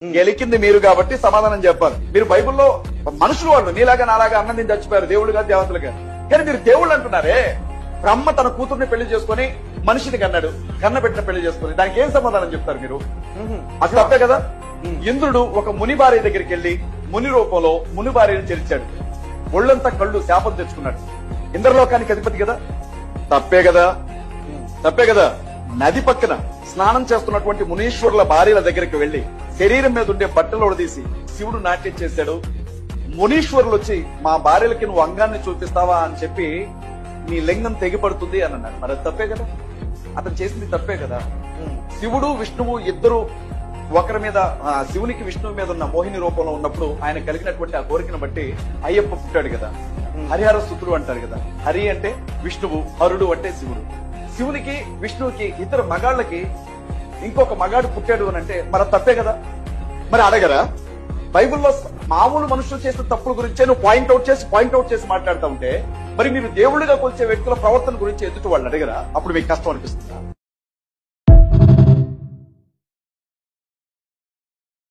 గెలికింది మీరు కాబట్టి సమాధానం చెప్పాలి. మీరు బైబిల్లో మనుషులు వాళ్ళు నీలాగా నాలాగా అన్నం తిని చచ్చిపోయారు, దేవుళ్ళు కాదు దేవతలు కాదు. కానీ మీరు దేవుళ్ళు అంటున్నారే. బ్రహ్మ తన కూతుర్ని పెళ్లి చేసుకుని మనిషిని కన్నాడు, కన్నబెట్టిన పెళ్లి చేసుకుని, దానికి ఏం సమాధానం చెప్తారు మీరు? అది తప్పే కదా. ఇంద్రుడు ఒక ముని భార్య దగ్గరికి వెళ్లి ముని రూపంలో ముని భార్యను చేర్చాడు, ఒళ్ళంతా కళ్ళు శాపం తెచ్చుకున్నాడు. ఇంద్రలోకానికి అధిపతి కదా, తప్పే కదా, తప్పే కదా. నది పక్కన స్నానం చేస్తున్నటువంటి మునీశ్వరుల భార్యల దగ్గరికి వెళ్లి శరీరం మీద ఉండే బట్టలు తీసి శివుడు నాట్యం చేశాడు. మునీశ్వరులు వచ్చి మా భార్యలకి నువ్వు అంగాన్ని చూపిస్తావా అని చెప్పి నీ లింగం తెగిపడుతుంది అని అన్నాడు. మరి అది తప్పే కదా, అతను చేసింది తప్పే కదా. శివుడు విష్ణువు ఇద్దరు ఒకరి మీద, శివునికి విష్ణువు మీద ఉన్న మోహిని రూపంలో ఉన్నప్పుడు ఆయన కలిగినటువంటి ఆ కోరికను బట్టి అయ్యప్ప పుట్టాడు కదా. హరిహర సుతుడు అంటారు కదా. హరి అంటే విష్ణువు, హరుడు అంటే శివుడు. శివునికి విష్ణువుకి ఇద్దరు మగాళ్ళకి ఇంకొక మగాడు పుట్టాడు అని అంటే మరి తప్పే కదా. మరి అడగరా? బైబిల్లో మామూలు మనుషులు చేసిన తప్పుల గురించే నువ్వు పాయింట్అవుట్ చేసి మాట్లాడుతూ ఉంటే మరి మీరు దేవుళ్ళుగా కొలిచే వ్యక్తుల ప్రవర్తన గురించి ఎదుటి వాళ్ళు అడగరా? అప్పుడు మీకు కష్టం అనిపిస్తుందా?